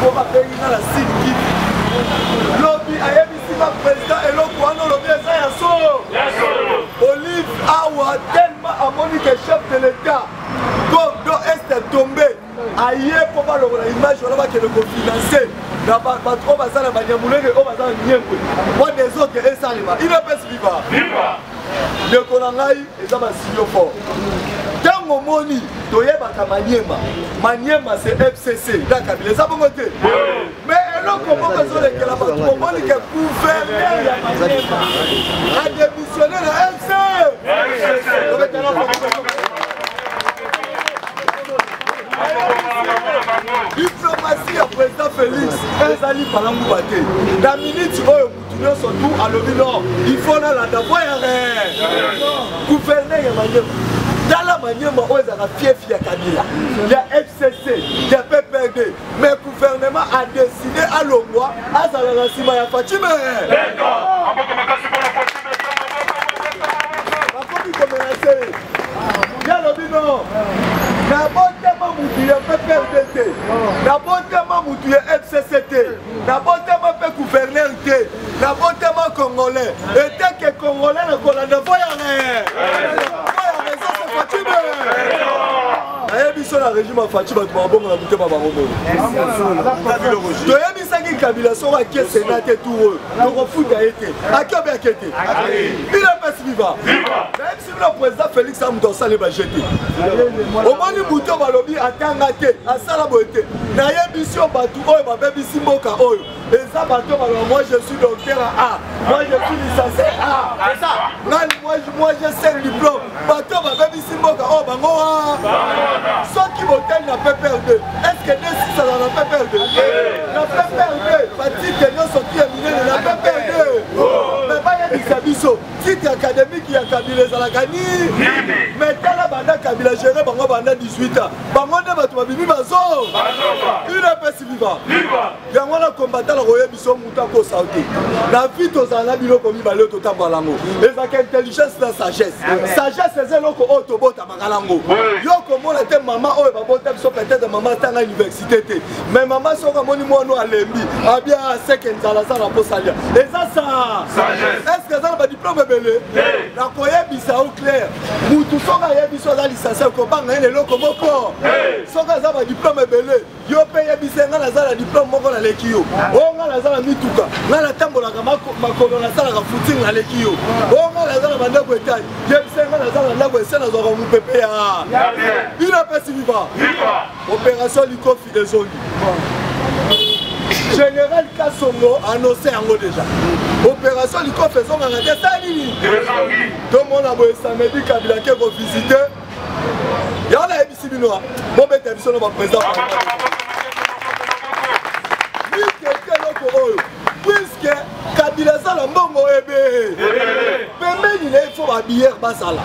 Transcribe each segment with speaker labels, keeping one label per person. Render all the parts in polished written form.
Speaker 1: pour appeler dans la Sidi. Lobby a émis ma président et l'autre one lobby ça ya solo. Olive Awa tellement a moni que chef de l'État. Donc est tombé. Aïe pour pas l'image on va que le financer. Pas trop ça la manière moulée que on va dans rien. Moi des autres et ça il ne peut vivre. Viva. De Kolangai et ça va signer fort. Dans mon moni, toyeba Maniema. Maniema c'est FCC. D'accord, les abonnetés. Mais alors comment besoin de la base mon moni que gouverneur ya Maniema a démissionné la FCC. Diplomatie à président Félix, ezali palangu bate. La minute oyo mutunyo surtout à l'Obino, il faut la d'abord gouverner ya Maniema. Dans la manière où ils ont fier Kabila, il y a FCC, il y a PPD, mais le gouvernement a décidé à l'Omwa, à Zalansima et à Fatime. Il y a l'Obino. D'abord, il y a PPD, d'abord, il y a FCCT, d'abord, il y a gouverneur, d'abord, il y a Congolais. Et dès que Congolais, le Congolais, la régime a fatigué pour bon la bouteille Kabila sera qui est sénateur tout donc foot a été à qui a été il est pas vivant même si le président Félix Amdo ça les va jeter au moins les boutons va lobby attendre à ça la beauté na yebisio batu oyo ba bebisi mboka oyo et ça bateau moi je suis docteur A moi je suis licencié A c'est ça moi j'ai 5 diplômes bateau ba bebisi mboka oyo bango ceux qui votent na PPRD est-ce que des ça na PPRD na PPRD parti que nous sorti éminé na PPRD mais pas y a bisabiso titre académique ya Kabila za gagné mais tala banda Kabila géré bango banda 18 ans bango de bato babimi bazo il est pas si vivant yango na combattant la roye biso muta ko sauté la vie tozala biloko mibale to tambalango ezaka intelligence na sagesse c'est loko otobota makalango yoko mona te maman oyo babota biso peut-être maman tanga université te mais maman soka moni mono alembi abia sekenzala za na posalia eza ça est-ce que ça ba diplôme belé na koyebisa au clair mutu soka yebiso za licencié ko banga le loko moko soka za ba diplôme belé yo pe yebisa nga na za la diplôme moko na lekio o nga na za la mituka nga na tambola ka makolo na sala ka footing na lekio o nga na za la banda ko etali yebisa nga na za la ndako esena zo ka mupepe ya il a pas si vivant opération Likofi des zones Général Kassongo annoncé en haut déjà. Opération Likofi faisons en la Tessani. Tout le monde a besoin samedi Kabila qui va visiter. Il y a la ABC Binois. Bon, ben, tu as vu son nom président. Puisque Kabila Sala Mbongo Ebe. Mais il faut habiller Basala.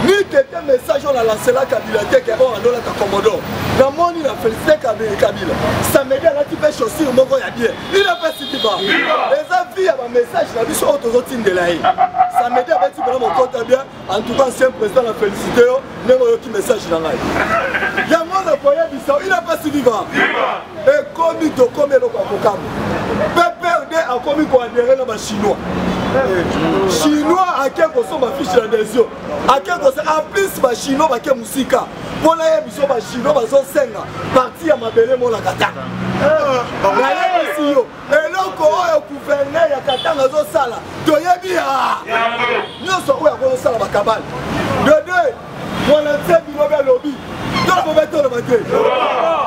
Speaker 1: Ni quelqu'un message on a lancé la Kabila qui est on a donné ta commodore. Dans mon il a félicité Kabila. Ça me dit là tu fais chaussure mon gars y a bien. Il a fait si tu vas. Les avis à un message la vie sur autres de la ça me dit avec tu mon compte bien. En tout cas ancien président la félicité même qui message dans la. Il y a moi le foyer bissau il a pas si vivant. Et comme il te comme le kokam. PPRD a commis quoi adhérer dans chinois. Chinois à quel que soit ma fiche d'adhésion. À quel que soit en plus ma chinois ma quel musique. Pour la émission ma chinois ma zone senga. Parti à ma belle mon la katanga. Et là quand on gouverneur ya katanga zo sala. Toyebi ya. Nous sommes où à cause sala ma cabane. De deux. Mon ancien bureau lobby. Dans le moment de matin.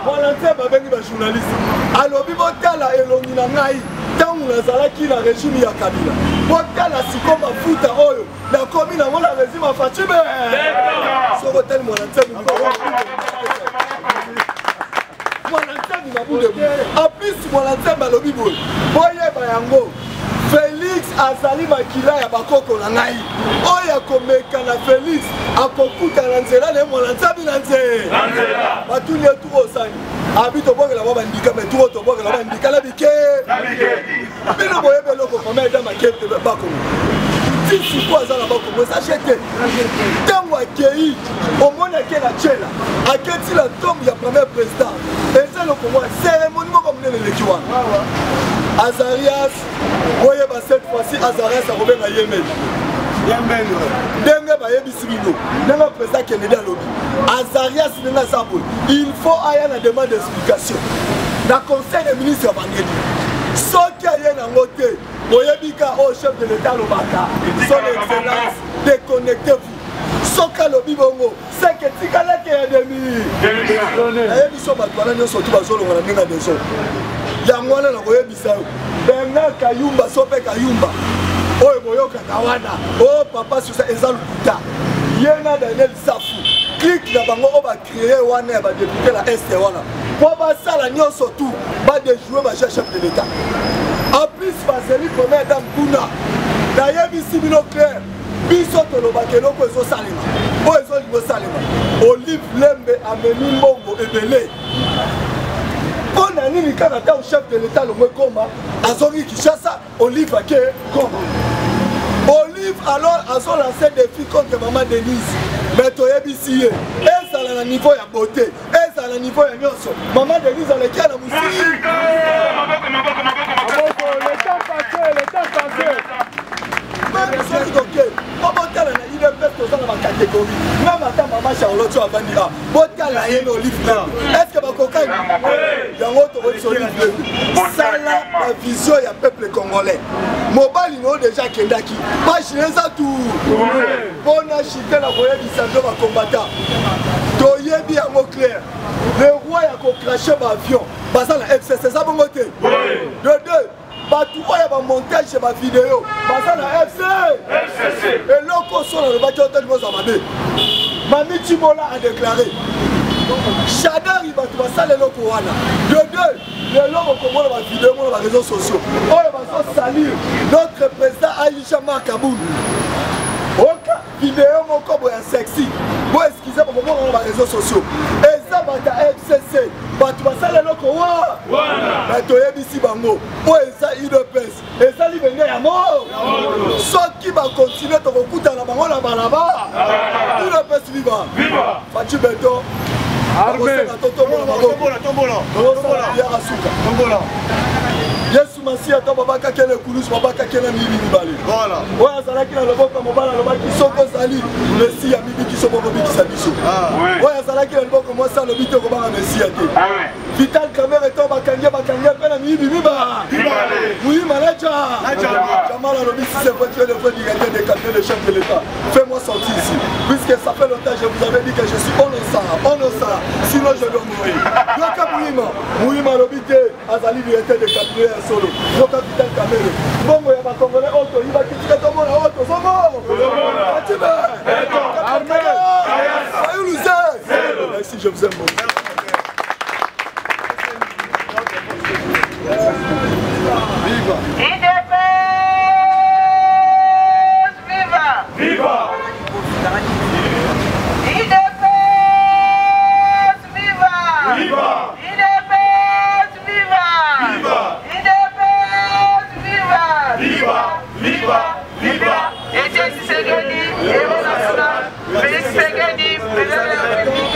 Speaker 1: Mon ancien va venir ma journaliste. À lobby botala elongi na ngai. Tant on a zalaki na régime ya Kabila. Botala siko mafuta oyo. La commune a la régime a Fatime. Sur hôtel mon ancien en plus mon ancien ba lobby boy. Boye ba yango. Félix azali makila ya bakoko na ngai. Oya komeka na Félix akokuta na nzela le mon ancien binanze. Nzela. Batuli tout osani. Habito boke la bandika mais tout auto boke la bandika la bike. La bike. Bino boye belo ko mama eda makete bako. Si quoi ça là-bas comme ça acheter. Tango akei au monde akela chela. Aketi la tombe ya premier président. Et ça le comment cérémonie comme le Azarias, voyez cette fois-ci Azarias a revenir à Yemen. Dengue ba yebisi bino. Dengue président Kennedy alobi. Azarias nenga sabol. Il faut aya na demande d'explication. Na conseil des ministres vendredi. Soki aye na ngote, boyebika au chef de l'État lobaka. Son excellence, déconnectez-vous. Soka lobi bongo, c'est que tikala ke ya demi. Ayebiso batwana nyo sotu bazolo ngana ninga deso. Yangwana na koyebisa yo. Benga Kayumba sope Kayumba. Oh boyoka kawana. Oh papa sur ça ezal luta. Yena Daniel Safu. Clique na bango oba créer wana ba député la est wana. Pour ba sala nyonso tout ba de jouer ba chef de l'État. En plus Vaseli première dame Kuna. D'ailleurs ici bino clair. Biso tolobake loko ezo salema. O ezo libo salema. Olive Lembe ameni mbongo ebele. On a mis au chef de l'État le Mekoma, Azori Kishasa, Olive Ake, Koma. Olive alors a lancé des défis contre Maman Denise. Mais tu es ici. Elle est à un niveau de beauté. Elle est à un niveau de nyonso. Maman Denise a le cas de Moussi. Le temps passé, le temps passé. Même si c'est ok. Il est presque dans ma catégorie. Même attends, maman Charlotte, tu as vendu là. Botala et l'olive. Est-ce que ma cocaïne? Il y a un autre olive. Ça là, la vision du peuple congolais. Mobile, il y a déjà Kendaki. Imaginez ça tout. Bon, on a chité la voyage du syndrome combattant. Toyebi à mot clair. Le roi a craché l'avion. Basant la FCC, c'est ça mon côté. De deux. Batouba ya ba montage chez ma vidéo. Basa na FCC. Et loko so na le baki hôtel mo Zamabe. Mami Timola a déclaré. Chadari batouba ça le loko wana. De deux, les loko comme la vidéo mo na réseaux sociaux. Oh ba so salir notre président Aïcha Makaboul. Oka vidéo mon comme ya sexy. Bon excusez pour moi dans les réseaux sociaux. Et ça bata FCC. Batouba ça le loko wa. Wana. Toyebisi bango. Oh ça UDPS. Et ça li venga ya mort. Ceux qui va continuer de recouter la bango la balaba. UDPS viva. Viva. Fachi Beto. Armée. Tombola. Tombola. Yesu Masia to babaka kele kulus babaka kele mili bale. Voilà. Oya zalaki na loboko mobala lobaki soko zali. Messi ya bibi ki soko bibi ki sabiso. Oya zalaki na loboko mosa lobito ko ba Messi ya te. Vital Camera to bakanje pe na mili biba. Oui manager. Jamal Robi si c'est votre le directeur de cabinet de chef de l'État. Fais-moi sortir ici. Puisque ça fait longtemps je vous avais dit que je suis Onosara. Sinon je dois mourir. Yoka Mouima Lobité azali directeur de cabinet solo. Yo capitaine Camere. Bongo ya ba Congolais auto, il va quitter tout le monde auto. Somo. Armée. Merci, je vous aime beaucoup. Viva.
Speaker 2: IDPS, viva. Viva. IDPS, viva. Viva. IDPS, viva. Viva! Et c'est Segedi, héros national, Félix Segedi, président de la République.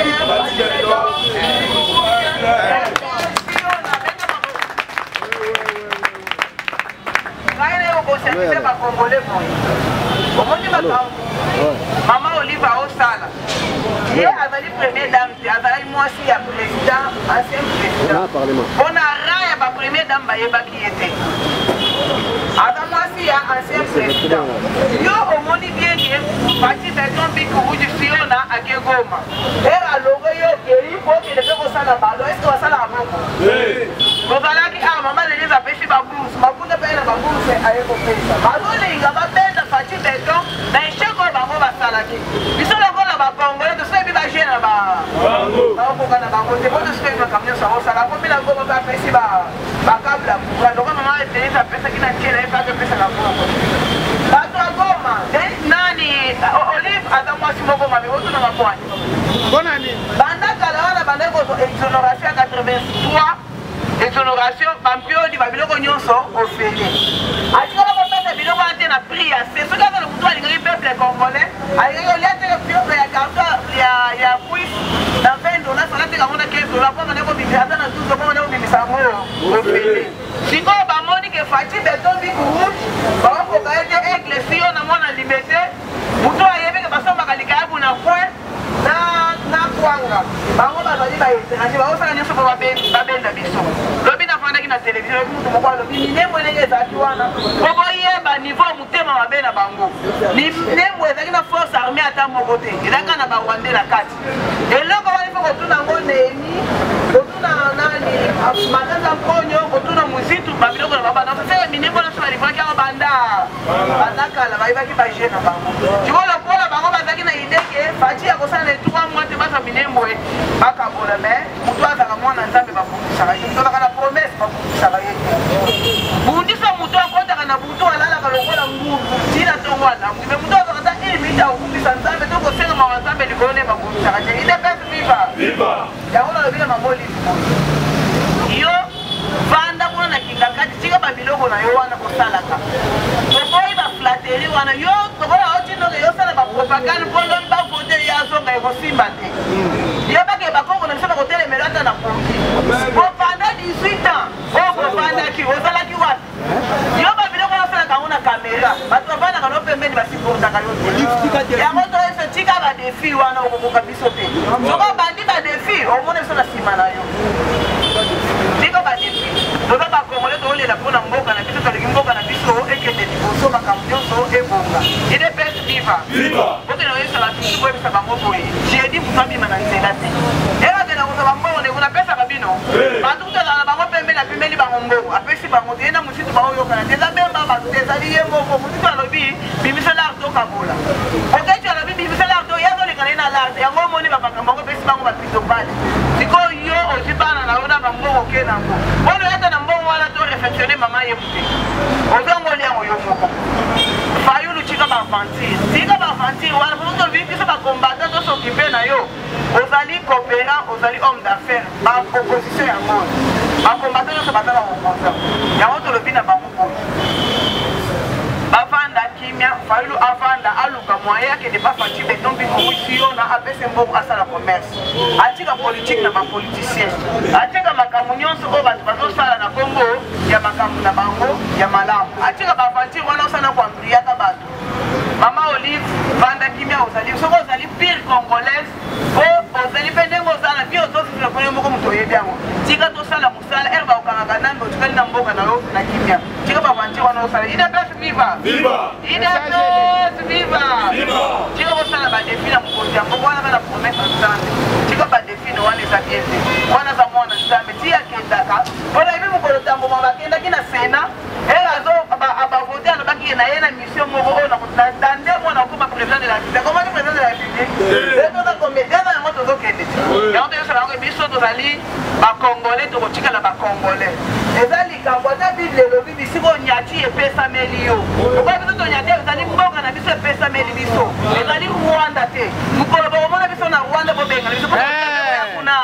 Speaker 2: Maman Olive Osala. Il azali première dame, azali mwasi ya président, ancien président. On a raya ba première dame bayeba qui était. Azali mwasi ya ancien président. Yo omoni bien que parti béton bikou du Fiona à Goma. Et alors yo keri faut que le fait ça la balo, est-ce que ça la bongo? Oui. Donc là qui a maman les a pêché ba bourse, ma bourse paye la bourse à eko pesa. Bazo les ga ba pesa parti béton, na cheko bango ba salaki. Biso la ko na ba congolais de se bi ba jena ba. Bango. Ba ko kana bango, te ko de se na camion ça ça la ko mi la ko ba pesa ba câble pour donc maman elle te pesa qui na kela et pas que pesa la pour. Bato Goma, nani Olive atamwa simoko mami oto na mapwani. Bonani. Banda kala wana banda ko exonération 83. Exonération pampio di babiloko nyonso ofele. Atika ba pesa biloko ante na prix à c'est ce que le mouton ali peuple congolais. Ayo lete le peuple ya carte ya puis dans 20 dollars ça lete batika mona 15 dollars po ngane ko bimisa ata na 12 ko ngane ko bimisa ngo opele siko ba moni ke fati beton bi rouge ba ko ka ete aigle sio na mona liberté muto ayebe ke basomba kalika yabu na point na kwanga bango bazali baetranger baosala nyonso po babenda biso lobi nafandaki na televizio lobi mutu moko alobi minembo ndenge ezalaki wana po boyeba niveau motema mabe na bango minembo ezalaki na force armée ata moko te ezalaka na barwande na kati eloko wana ifo kotuna ngo neni kotuna nani matata mponyo kotuna muzitu babiloko na babanda sese minembo nyonso balivaki yango bandakala bayebaki baje na bango tikola kola bango bazalaki na ideke faci ya kosala na 3 mois te basa minembo bakabola me mutu azaka mwana nzambe bakundisaka ye mutu azaka na promese bakundisaka ye bundisa mutu akotaka na butu alalaka lokola ngulu tina ntongo alamuki me mutu azaka ta imita akundisa nzambe to kosenga mawa nzambe likolo ne bakundisaka te ide pese viva yango nalobi na mamolisi yo vanda kuna na kingakati tika babiloko na yo wana kosalaka tokoyi baflateri wana yo tokola otinoke yosala bapropagande mpondo bavote yazonga ekosimba te yo bake bakongo na biso bakotelemela ata na kongi opanda 18 ans okopandaki ozalaki wapi yo babiloko osalaka yango na kamera bato bavandaka no pembeni basiportaka yo te yango toyeso tika badefi wana okokoka biso te soko bandi badefi omona biso na nsima na yo tika badefi toza bakongole toolela mpona mboka na biso tolingi mboka na biso ekende liboso makambo nyonso ebonga ide pese viva okende oyesala biso boyebisa bango boye jeudi moto abima na nzela te ekakenda kozala mbongo ndeko napesaka bino bantu kutozala na bango pembeni apimeli bango mbongo apesi bango te ye na mositu baoyokana te eza bemba bato te ezali ye moko mositu alobi bimisa larte okabola oketi alobi bimisa larte ye azolekana ye na larte yango omoni bamakambo yango epesi bango bapito bale sikoyo yo ozwi bana na yo na bambongo oke nango ono yata na mbongo wana to refectionne mama ye mute ozongoli yango yo moko fayulu tika baavantire wana po tovi biso bakombata tosokipe na yo ozali coopérant ozali homme d'affaires baopposition yango bakombata nyonso baza baoposa yango tolobi na bango boye bavanda kimia fayulu avanda aluka moyen akende bafati beton bikorusi yo na apese mbongo asala commerce atika politique na bapoliticien atika makambo nyonso oyo bato bazosala na kongo ya makambo na bango ya malamu atika bavantire wana osala koambriaka bato mama olive vanda kimia ozali soko ozali pire congolaise po ozali mpe ndenge ozala vi ozosisila pone moko moto oyebi yango tika tosala mosala ere baokangaka nambe otikali na mboka na yo na kimia tika bavantire wana osala ide pese viva tika kosala badefi na mokonzi ya mboka wana kana promese nzambe tika badefine wana eza bien te wana aza mwana nzambe ti akendaka mpona yebi mokolo tamboma bakendaki na sena ere abavote alobaki ye na ye na mission moko oyo nde mwana okoma président de la république akomaki président de la république toza comédiana yango tozokende te yango toyosala yango biso tozali bakongolais tokotikala bakongolais eza likambo ata bible elobi bisiko onyati epesameli yo okoya biso tonyati ezali mboka na biso epesameli biso ezali rwanda te mokolo bokomona biso na rwanda bobengana biso kuna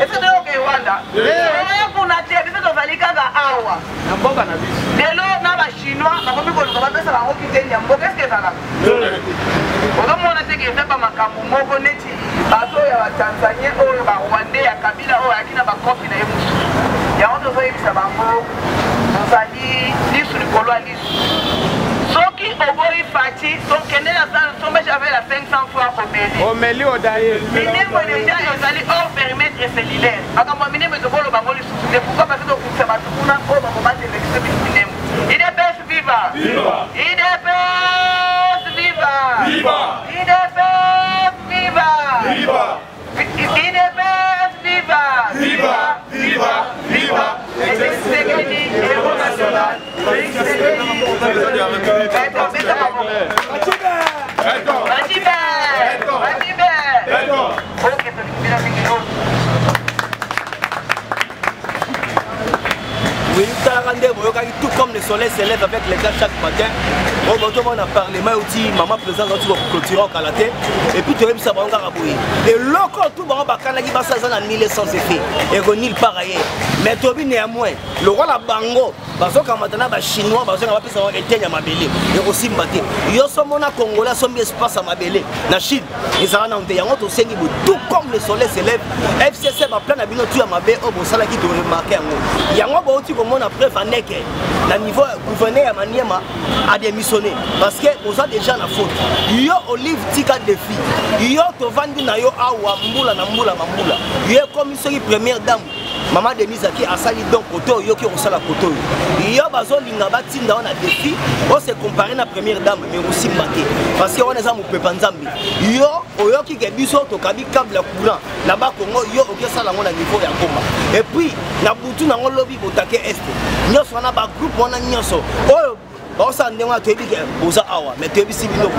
Speaker 2: ese toyoke rwanda oya kuna te biso tozali kaka awa
Speaker 3: na mboka na biso
Speaker 2: lelo na bachinois bakomi koluka bapesa bango kiteni ya mboka eske ezalaka ozomona teke eza bamakambo moko neti bato oyo ya batanzanie oyo barwandais ya kabila oyo ayaki na bakofi na ye mosusu yango tozoyebisa bango tozali lisu likolo ya lisu soki oboyi fati tokende na sala sombe j'avais la 500 fois
Speaker 3: omeli odaye
Speaker 2: minembo deja ezali hors périmètre cellulaire makambo ya minembo tokoloba bango lisusu te pourquoi parce que tokutisa bato kuna oyo bakobatela biso biso minembo idps viva idps viva idps viva idps viva Tshisekedi héros national
Speaker 1: Oui, tout comme le soleil s'élève avec les gars chaque matin. On a parlé, mais aussi maman présente pour clôturer en Kalaté. Et puis tu as vu ça, et l'autre tout le monde qui va s'en aller sans effet. Et on n'y part ailleurs. Mais tu as vu néanmoins, le roi la bango.
Speaker 4: bazoka matana ba chinois bazoka ba pesa etenya mabele et aussi mbaté yo somona congolais sombi espace à mabele na Chine ezala na nte yango to sengi tout comme le soleil se lève FCC ba plan na bino tu ya mabe o bosala ki to remarquer yango ba oti ko mona preuve aneke na niveau gouverneur ya Maniema a démissionné parce que oza déjà na faute yo Olive tika défi yo to vandi na yo awa mbula na mbula mambula yo comme soki première dame Maman Denise qui a sali donc koto yo qui osala koto yo bazo linga batinda on a défi on se comparer na première dame mais aussi maté parce que on est amu pepa nzambi yo oyo ki ke biso to kabi câble courant là-bas Congo yo oké sala ngona niveau ya komba et puis na butu na ngolobi botake est nyoso na ba groupe on a nyoso oyo bosa ndenga to ebi ke boza awa mais to ebi si bino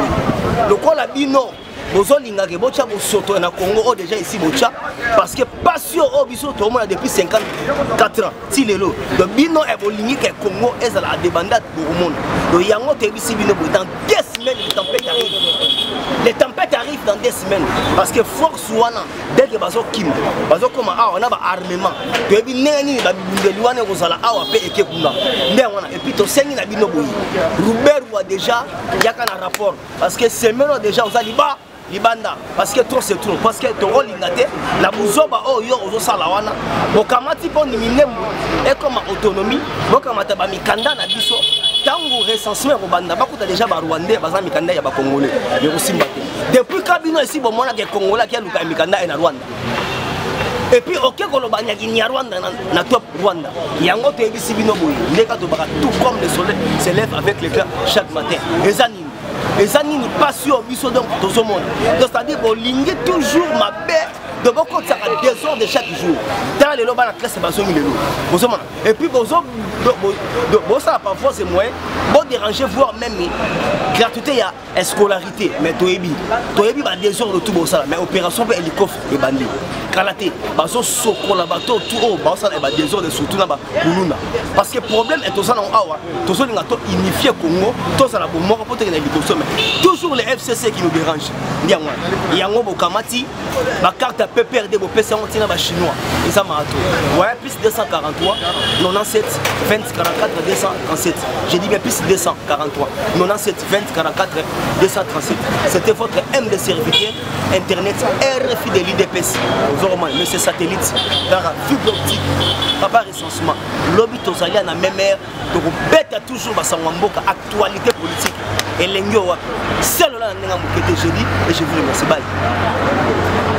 Speaker 4: lokola bino bozolinga ke bocha bosoto na Congo o déjà ici bocha parce que passion o biso to mona depuis 54 ans ti lelo de bino e bolingi ke Congo ezala débandade pour le monde do yango te bisi bino dans 2 semaines les tempêtes arrivent dans 2 semaines parce que force wana dès que bazo kim bazo koma a on a ba armement to ebi neni ba bundeli wana kozala awa pe ekekuna nde wana et puis to sengi na bino boyi Robert wa déjà yaka na rapport parce que semaine déjà ozali ba libanda parce que trop c'est trop parce que to rolingate la buzoba o yo ozo sala wana bokamati po ni minembo et comme autonomie bokamata ba mikanda na biso tango recensement ko banda bakuta déjà ba Rwandais baza mikanda ya ba Congolais mais aussi mbate depuis Kabino ici bon mona ke Congolais qui a luka mikanda na Rwanda et puis ok ko lo banya ki Rwanda na top Rwanda yango to ebisi bino boyi ndeka to baka tout comme le soleil se lève avec l'éclair chaque matin les années pas sur biso donc tout ce monde donc c'est-à-dire bolingi toujours ma bête de beaucoup de ça à 2 heures de chaque jour dans les lobes la classe baso mi lelo et puis bozo ça parfois c'est moins bon déranger voire même gratuité ya scolarité mais toyebi ba 2 heures de tout bossa mais opération pe hélicoptère et bandi kalaté baso sokola bato tout haut bossa ba 2 heures de surtout na ba kuluna parce que problème est tout ça na awa tout ça linga to unifier Congo tout ça la bombo pour te na hélicoptère mais toujours les FCC qui nous dérangent yango bokamati ba carte PPRD bo pesa on tina ba chinois et ça marathon ouais plus 243 97 20 44 237 j'ai dit bien plus 243 97 20 44 237 c'était votre MD serviteur internet RFI de l'IDPS mais c'est satellite car fibre optique papa recensement lobby tozalia na même air donc bête toujours ba sangwamboka actualité politique et l'engyo c'est là ndenga mukete jeudi et je vous remercie bye